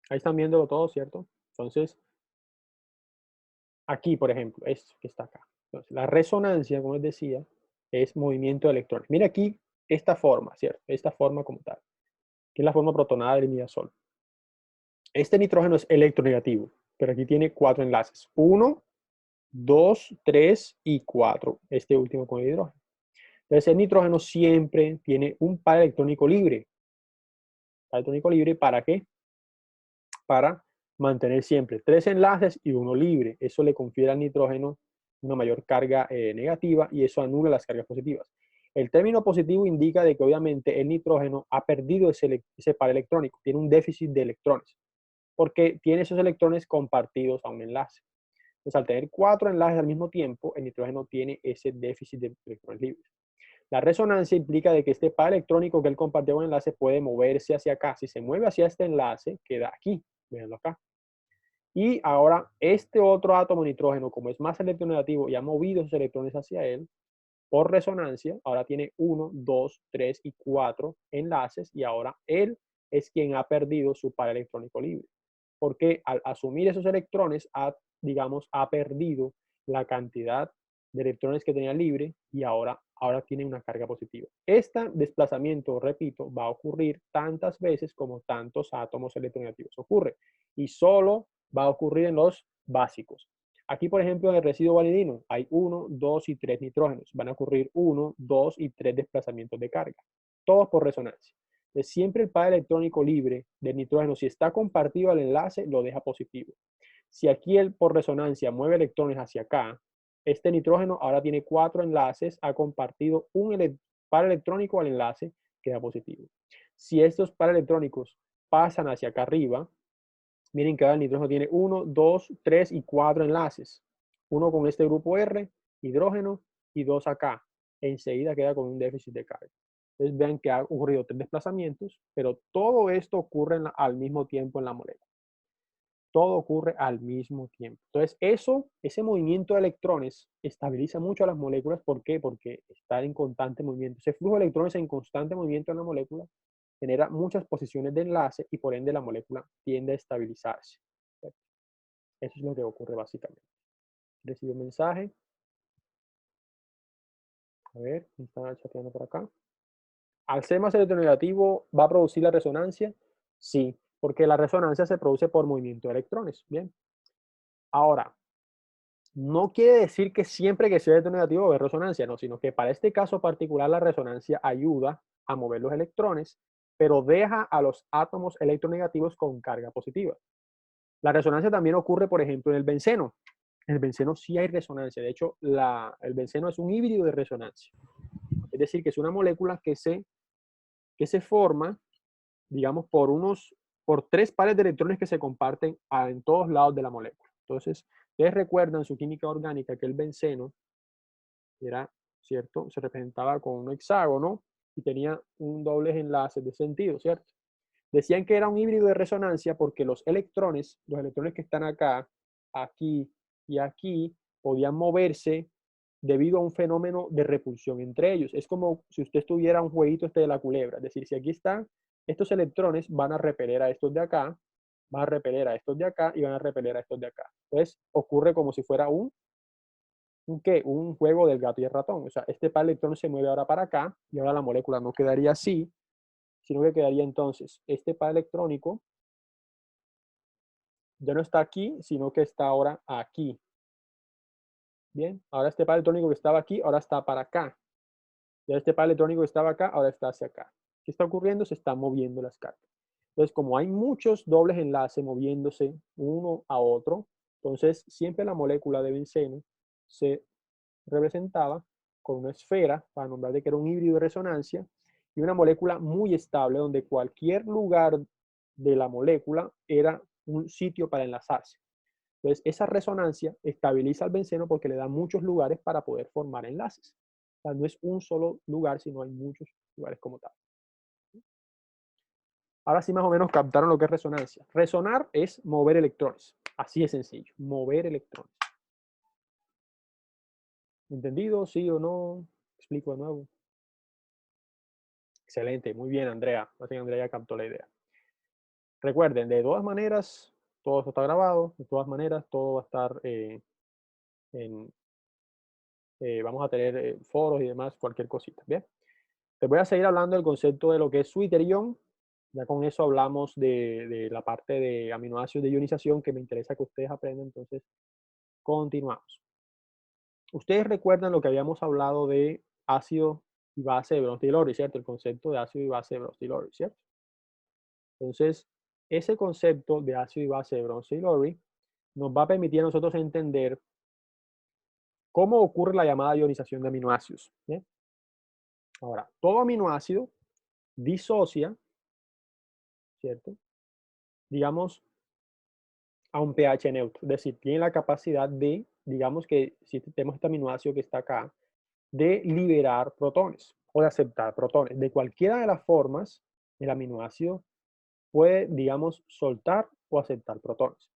Ahí están viéndolo todo, ¿cierto? Entonces, aquí, por ejemplo, esto que está acá. Entonces, la resonancia, como les decía, es movimiento de electrones. Mira aquí esta forma, ¿cierto? Esta forma como tal, que es la forma protonada del imidazol. Este nitrógeno es electronegativo, pero aquí tiene 4 enlaces. 1, 2, 3 y 4. Este último con el hidrógeno. Entonces, el nitrógeno siempre tiene un par electrónico libre. Par electrónico libre, ¿para qué? Para mantener siempre 3 enlaces y uno libre. Eso le confiere al nitrógeno una mayor carga negativa y eso anula las cargas positivas. El término positivo indica de que obviamente el nitrógeno ha perdido ese par electrónico, tiene un déficit de electrones, porque tiene esos electrones compartidos a un enlace. Entonces, al tener 4 enlaces al mismo tiempo, el nitrógeno tiene ese déficit de electrones libres. La resonancia implica de que este par electrónico que él compartió con el enlace puede moverse hacia acá. Si se mueve hacia este enlace, queda aquí. Véanlo acá. Y ahora este otro átomo de nitrógeno, como es más electronegativo y ha movido sus electrones hacia él, por resonancia, ahora tiene 1, 2, 3 y 4 enlaces y ahora él es quien ha perdido su par electrónico libre. Porque al asumir esos electrones, ha perdido la cantidad de electrones que tenía libre y ahora tiene una carga positiva. Este desplazamiento, repito, va a ocurrir tantas veces como tantos átomos electronegativos ocurre y solo va a ocurrir en los básicos. Aquí, por ejemplo, en el residuo vanidino hay 1, 2 y 3 nitrógenos. Van a ocurrir 1, 2 y 3 desplazamientos de carga. Todos por resonancia. Entonces, siempre el par electrónico libre del nitrógeno, si está compartido al enlace, lo deja positivo. Si aquí él por resonancia mueve electrones hacia acá, este nitrógeno ahora tiene 4 enlaces, ha compartido un par electrónico al enlace, queda positivo. Si estos par electrónicos pasan hacia acá arriba, miren que ahora el nitrógeno tiene 1, 2, 3 y 4 enlaces. Uno con este grupo R, hidrógeno, y 2 acá. Enseguida queda con un déficit de carga. Entonces vean que ha ocurrido 3 desplazamientos, pero todo esto ocurre al mismo tiempo en la molécula. Todo ocurre al mismo tiempo. Entonces ese movimiento de electrones estabiliza mucho a las moléculas. ¿Por qué? Porque está en constante movimiento. Ese flujo de electrones en constante movimiento en la molécula genera muchas posiciones de enlace y por ende la molécula tiende a estabilizarse. Eso es lo que ocurre básicamente. Recibo un mensaje. A ver, ¿quién está chateando por acá? Al ser más electronegativo, ¿va a producir la resonancia? Sí, porque la resonancia se produce por movimiento de electrones. Bien. Ahora, no quiere decir que siempre que sea electronegativo va a haber resonancia, no, sino que para este caso particular la resonancia ayuda a mover los electrones, pero deja a los átomos electronegativos con carga positiva. La resonancia también ocurre, por ejemplo, en el benceno. En el benceno sí hay resonancia. De hecho, el benceno es un híbrido de resonancia. Es decir, que es una molécula que se forma, digamos, por 3 pares de electrones que se comparten en todos lados de la molécula. Entonces, ustedes recuerdan su química orgánica que el benceno era, ¿cierto? Se representaba con un hexágono y tenía un doble enlace de sentido, ¿cierto? Decían que era un híbrido de resonancia porque los electrones que están acá, aquí y aquí, podían moverse debido a un fenómeno de repulsión entre ellos. Es como si usted estuviera un jueguito de la culebra. Es decir, si aquí están, estos electrones van a repeler a estos de acá, van a repeler a estos de acá y van a repeler a estos de acá. Entonces, ocurre como si fuera un juego del gato y el ratón. O sea, este par de electrones se mueve ahora para acá y ahora la molécula no quedaría así, sino que quedaría entonces este par electrónico ya no está aquí, sino que está ahora aquí. Bien, ahora este par electrónico que estaba aquí, ahora está para acá. Ya este par electrónico que estaba acá, ahora está hacia acá. ¿Qué está ocurriendo? Se están moviendo las cargas. Entonces, como hay muchos dobles enlaces moviéndose uno a otro, entonces siempre la molécula de benceno se representaba con una esfera, para nombrar de que era un híbrido de resonancia, y una molécula muy estable, donde cualquier lugar de la molécula era un sitio para enlazarse. Entonces, esa resonancia estabiliza al benceno porque le da muchos lugares para poder formar enlaces. O sea, no es un solo lugar, sino hay muchos lugares como tal. Ahora sí más o menos captaron lo que es resonancia. Resonar es mover electrones. Así de sencillo, mover electrones. ¿Entendido? ¿Sí o no? Explico de nuevo. Excelente, muy bien, Andrea. Más bien, Andrea ya captó la idea. Recuerden, de todas maneras, todo esto está grabado, de todas maneras, todo va a estar en, vamos a tener foros y demás, cualquier cosita, ¿bien? Les voy a seguir hablando del concepto de lo que es su iterión. Ya con eso hablamos de la parte de aminoácidos de ionización que me interesa que ustedes aprendan, entonces continuamos. Ustedes recuerdan lo que habíamos hablado de ácido y base de Bronsted-Lowry, ¿cierto? El concepto de ácido y base de Bronsted-Lowry, ¿cierto? Entonces, ese concepto de ácido y base de Bronsted-Lowry nos va a permitir a nosotros entender cómo ocurre la llamada ionización de aminoácidos. ¿Bien? Ahora, todo aminoácido disocia, ¿cierto? Digamos, a un pH neutro, es decir, tiene la capacidad de, digamos que si tenemos este aminoácido que está acá, de liberar protones o de aceptar protones. De cualquiera de las formas, el aminoácido puede, digamos, soltar o aceptar protones.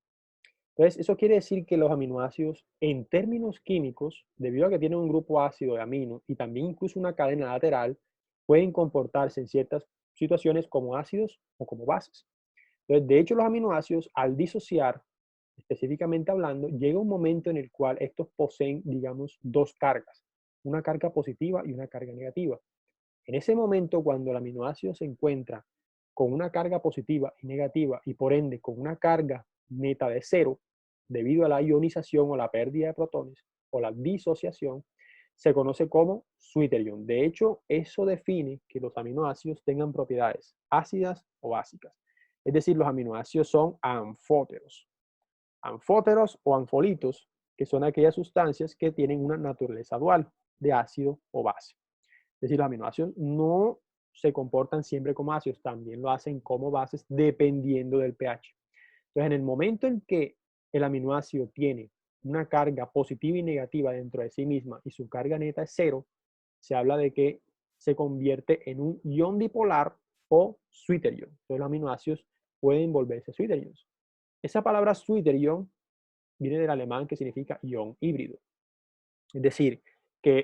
Entonces, eso quiere decir que los aminoácidos, en términos químicos, debido a que tienen un grupo ácido de amino y también incluso una cadena lateral, pueden comportarse en ciertas situaciones como ácidos o como bases. Entonces, de hecho, los aminoácidos, al disociar, específicamente hablando, llega un momento en el cual estos poseen, digamos, dos cargas, una carga positiva y una carga negativa. En ese momento, cuando el aminoácido se encuentra con una carga positiva y negativa y por ende con una carga neta de cero, debido a la ionización o la pérdida de protones o la disociación, se conoce como switterion. De hecho, eso define que los aminoácidos tengan propiedades ácidas o básicas. Es decir, los aminoácidos son anfóteros. Anfóteros o anfolitos, que son aquellas sustancias que tienen una naturaleza dual de ácido o base. Es decir, los aminoácidos no se comportan siempre como ácidos, también lo hacen como bases dependiendo del pH. Entonces, en el momento en que el aminoácido tiene una carga positiva y negativa dentro de sí misma y su carga neta es cero, se habla de que se convierte en un ion dipolar o zwitterion. Entonces, los aminoácidos pueden volverse zwitterions. Esa palabra zwitterion viene del alemán que significa ion híbrido. Es decir, que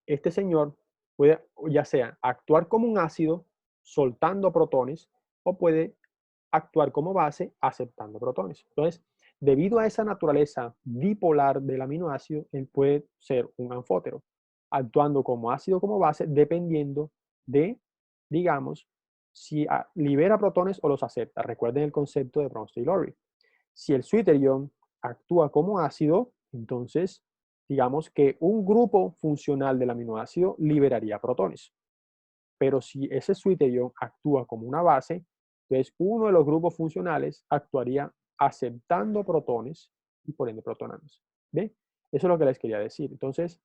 este señor puede ya sea actuar como un ácido soltando protones o puede actuar como base aceptando protones. Entonces, debido a esa naturaleza dipolar del aminoácido, él puede ser un anfótero, actuando como ácido o como base dependiendo de, digamos, si libera protones o los acepta. Recuerden el concepto de Bronsted-Lowry. Si el zwitterion actúa como ácido, entonces digamos que un grupo funcional del aminoácido liberaría protones. Pero si ese zwitterion actúa como una base, entonces uno de los grupos funcionales actuaría aceptando protones y por ende protonándose. ¿Ve? Eso es lo que les quería decir. Entonces,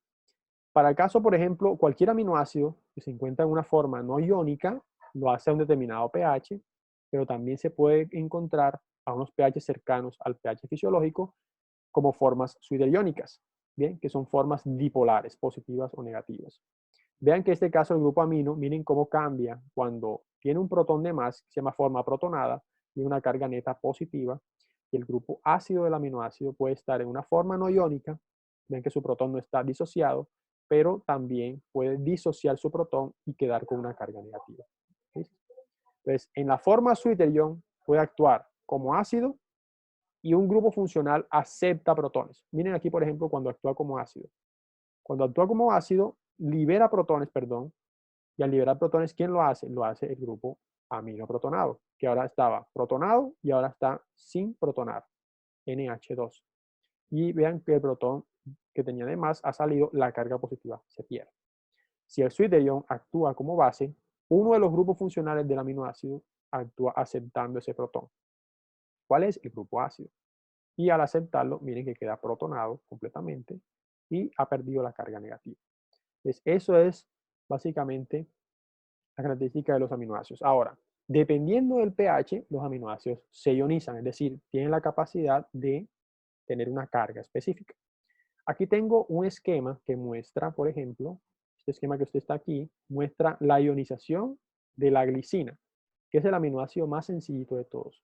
para el caso, por ejemplo, cualquier aminoácido que se encuentra en una forma no iónica, lo hace a un determinado pH, pero también se puede encontrar a unos pH cercanos al pH fisiológico como formas zwitteriónicas, ¿bien? Que son formas dipolares, positivas o negativas. Vean que en este caso el grupo amino, miren cómo cambia cuando tiene un protón de más, que se llama forma protonada, y una carga neta positiva, y el grupo ácido del aminoácido puede estar en una forma no iónica, ven que su protón no está disociado, pero también puede disociar su protón y quedar con una carga negativa. ¿Sí? Entonces, en la forma zwitterion puede actuar como ácido y un grupo funcional acepta protones. Miren aquí, por ejemplo, cuando actúa como ácido. Cuando actúa como ácido, libera protones, perdón, y al liberar protones, ¿quién lo hace? Lo hace el grupo amino protonado, que ahora estaba protonado y ahora está sin protonar, NH2. Y vean que el protón que tenía de más ha salido, la carga positiva se pierde. Si el zwitterion actúa como base, uno de los grupos funcionales del aminoácido actúa aceptando ese protón. ¿Cuál es? El grupo ácido. Y al aceptarlo, miren que queda protonado completamente y ha perdido la carga negativa. Entonces, eso es básicamente la característica de los aminoácidos. Ahora, dependiendo del pH, los aminoácidos se ionizan, es decir, tienen la capacidad de tener una carga específica. Aquí tengo un esquema que muestra, por ejemplo, este esquema que usted está aquí, muestra la ionización de la glicina, que es el aminoácido más sencillito de todos,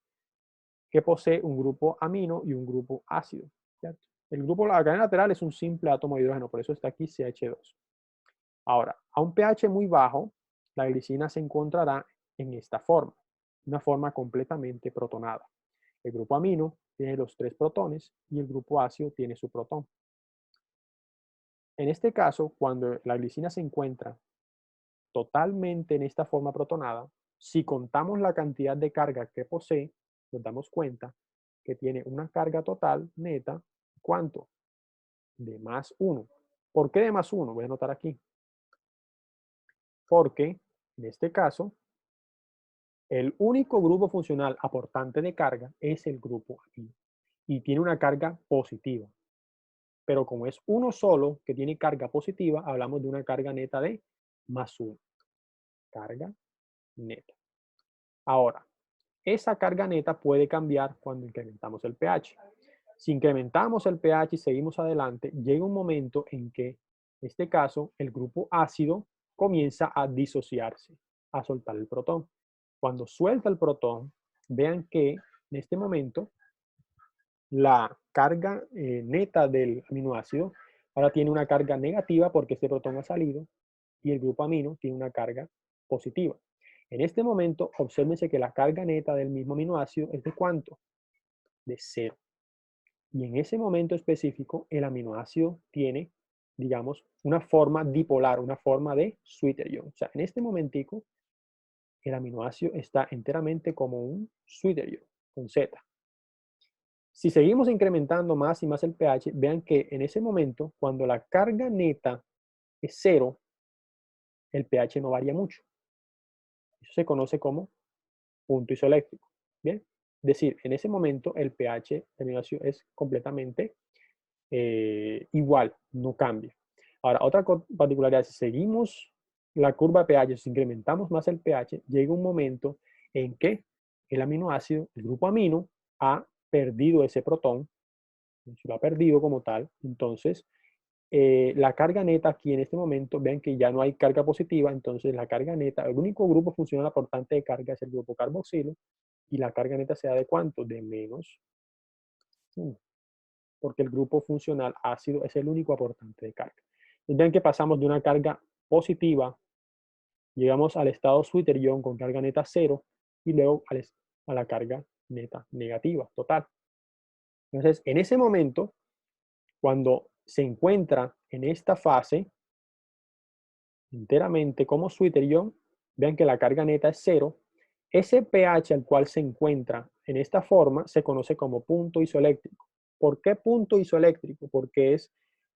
que posee un grupo amino y un grupo ácido. ¿Cierto? El grupo, la cadena lateral es un simple átomo de hidrógeno, por eso está aquí CH2. Ahora, a un pH muy bajo, la glicina se encontrará en esta forma. una forma completamente protonada. El grupo amino tiene los 3 protones y el grupo ácido tiene su protón. En este caso, cuando la glicina se encuentra totalmente en esta forma protonada, si contamos la cantidad de carga que posee, nos damos cuenta que tiene una carga total neta, ¿cuánto? De más 1. ¿Por qué de más 1? Voy a anotar aquí. Porque, en este caso, el único grupo funcional aportante de carga es el grupo amino y tiene una carga positiva. Pero como es uno solo que tiene carga positiva, hablamos de una carga neta de más 1. Carga neta. Ahora, esa carga neta puede cambiar cuando incrementamos el pH. Si incrementamos el pH y seguimos adelante, llega un momento en que, en este caso, el grupo ácido comienza a disociarse, a soltar el protón. Cuando suelta el protón, vean que en este momento la carga neta del aminoácido ahora tiene una carga negativa porque este protón ha salido y el grupo amino tiene una carga positiva. En este momento, obsérvense que la carga neta del mismo aminoácido es de ¿cuánto? De 0. Y en ese momento específico, el aminoácido tiene, digamos, una forma dipolar, una forma de Switterion. O sea, en este momentico, el aminoácido está enteramente como un Switterion, con Z. Si seguimos incrementando más y más el pH, vean que en ese momento, cuando la carga neta es 0, el pH no varía mucho. Eso se conoce como punto isoeléctrico. ¿Bien? Es decir, en ese momento el pH del aminoácido es completamente igual, no cambia. Ahora, otra particularidad, si seguimos la curva de pH, si incrementamos más el pH, llega un momento en que el aminoácido, el grupo amino, ha perdido ese protón, lo ha perdido como tal, entonces la carga neta aquí en este momento, vean que ya no hay carga positiva, entonces la carga neta, el único grupo funcional aportante de carga es el grupo carboxilo, y la carga neta se da de ¿cuánto? De menos 1, porque el grupo funcional ácido es el único aportante de carga. Entonces, vean que pasamos de una carga positiva, llegamos al estado Switterion con carga neta 0, y luego a la carga neta negativa, total. Entonces, en ese momento, cuando se encuentra en esta fase, enteramente como Switterion, vean que la carga neta es 0. Ese pH al cual se encuentra en esta forma se conoce como punto isoeléctrico. ¿Por qué punto isoeléctrico? Porque es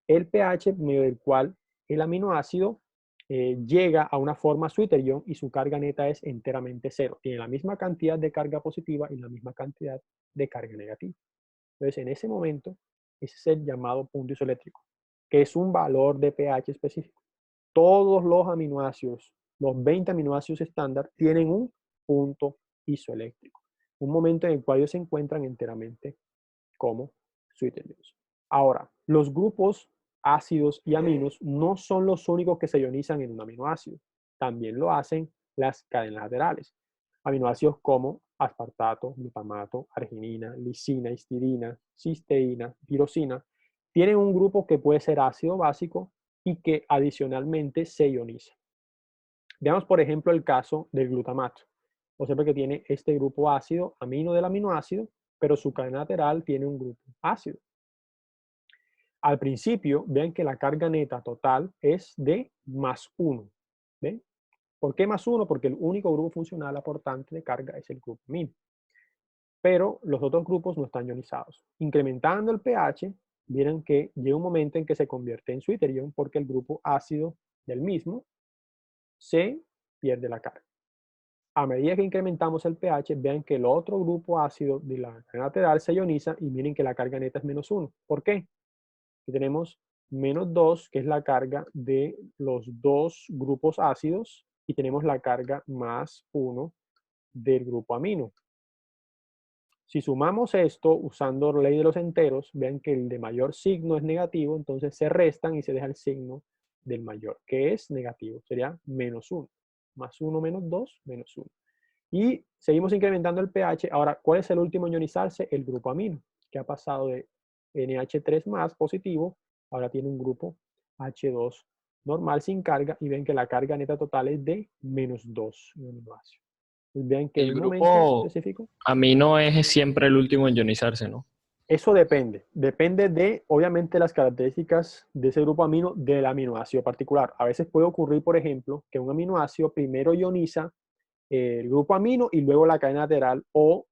el pH medio del cual el aminoácido llega a una forma Switterion y su carga neta es enteramente 0. Tiene la misma cantidad de carga positiva y la misma cantidad de carga negativa. Entonces, en ese momento, ese es el llamado punto isoeléctrico, que es un valor de pH específico. Todos los aminoácidos, los 20 aminoácidos estándar, tienen un punto isoeléctrico. Un momento en el cual ellos se encuentran enteramente como Switterions. Ahora, los grupos ácidos y aminos no son los únicos que se ionizan en un aminoácido. También lo hacen las cadenas laterales. Aminoácidos como aspartato, glutamato, arginina, lisina, histidina, cisteína, tirosina, tienen un grupo que puede ser ácido básico y que adicionalmente se ioniza. Veamos, por ejemplo, el caso del glutamato. Observa que tiene este grupo ácido, amino del aminoácido, pero su cadena lateral tiene un grupo ácido. Al principio, vean que la carga neta total es de más 1. ¿Ven? ¿Por qué más 1? Porque el único grupo funcional aportante de carga es el grupo amino. Pero los otros grupos no están ionizados. Incrementando el pH, vieron que llega un momento en que se convierte en Switterion porque el grupo ácido del mismo se pierde la carga. A medida que incrementamos el pH, vean que el otro grupo ácido de la cadena lateral se ioniza y miren que la carga neta es menos 1. ¿Por qué? Aquí tenemos menos 2, que es la carga de los dos grupos ácidos, y tenemos la carga más 1 del grupo amino. Si sumamos esto usando la ley de los enteros, vean que el de mayor signo es negativo, entonces se restan y se deja el signo del mayor, que es negativo, sería menos 1. Más 1 menos 2, menos 1. Y seguimos incrementando el pH. Ahora, ¿cuál es el último en ionizarse? El grupo amino, que ha pasado de NH3 más positivo, ahora tiene un grupo H2 normal sin carga, y ven que la carga neta total es de menos 2 en el aminoácido. Pues vean que en El un momento grupo específico, amino es siempre el último en ionizarse, ¿no? eso depende. Depende de, obviamente, las características de ese grupo amino del aminoácido particular. A veces puede ocurrir, por ejemplo, que un aminoácido primero ioniza el grupo amino y luego la cadena lateral, o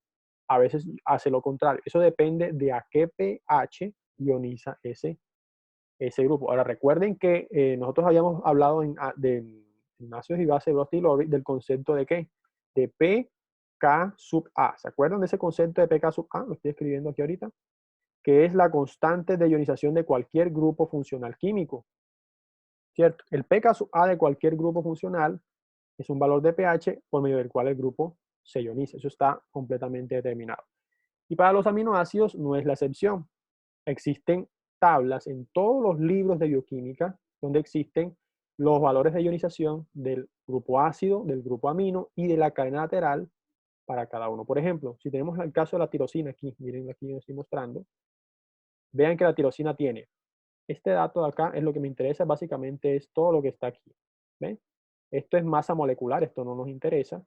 a veces hace lo contrario. Eso depende de a qué pH ioniza ese grupo. Ahora, recuerden que nosotros habíamos hablado de ácidos y bases de Brody del concepto de qué? De pK sub A. ¿Se acuerdan de ese concepto de pK sub A? Lo estoy escribiendo aquí ahorita. Que es la constante de ionización de cualquier grupo funcional químico. ¿Cierto? El pK sub A de cualquier grupo funcional es un valor de pH por medio del cual el grupo se ioniza. Eso está completamente determinado. Y para los aminoácidos no es la excepción. Existen tablas en todos los libros de bioquímica donde existen los valores de ionización del grupo ácido, del grupo amino y de la cadena lateral para cada uno. Por ejemplo, si tenemos el caso de la tirosina aquí, miren aquí lo estoy mostrando, vean que la tirosina tiene este dato de acá, es lo que me interesa, básicamente es todo lo que está aquí. ¿Ven? Esto es masa molecular, esto no nos interesa.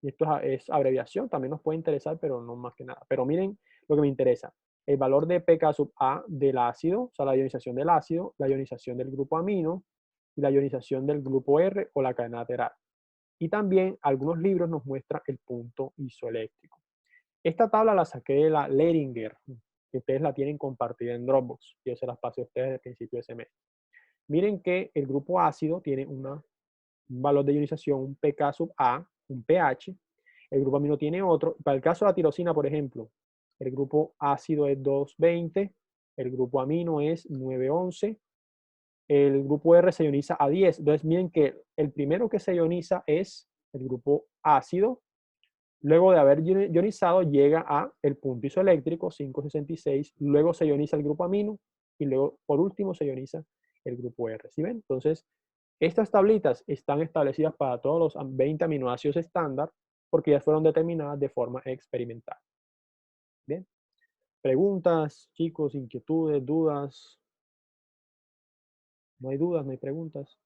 Y esto es abreviación, también nos puede interesar, pero no más que nada. Pero miren lo que me interesa. El valor de pK sub A del ácido, o sea, la ionización del ácido, la ionización del grupo amino y la ionización del grupo R o la cadena lateral. Y también algunos libros nos muestran el punto isoeléctrico. Esta tabla la saqué de la Leringer, que ustedes la tienen compartida en Dropbox. Yo se las pasé a ustedes desde el principio de semestre. Miren que el grupo ácido tiene un valor de ionización, un pK sub A, un pH. El grupo amino tiene otro. Para el caso de la tirosina, por ejemplo, el grupo ácido es 220, el grupo amino es 911, el grupo R se ioniza a 10. Entonces, miren que el primero que se ioniza es el grupo ácido. Luego de haber ionizado, llega a el punto isoeléctrico 566. Luego se ioniza el grupo amino y luego, por último, se ioniza el grupo R. ¿Sí ven? Entonces, estas tablitas están establecidas para todos los 20 aminoácidos estándar porque ya fueron determinadas de forma experimental. Bien. Preguntas, chicos, inquietudes, dudas. No hay dudas, no hay preguntas.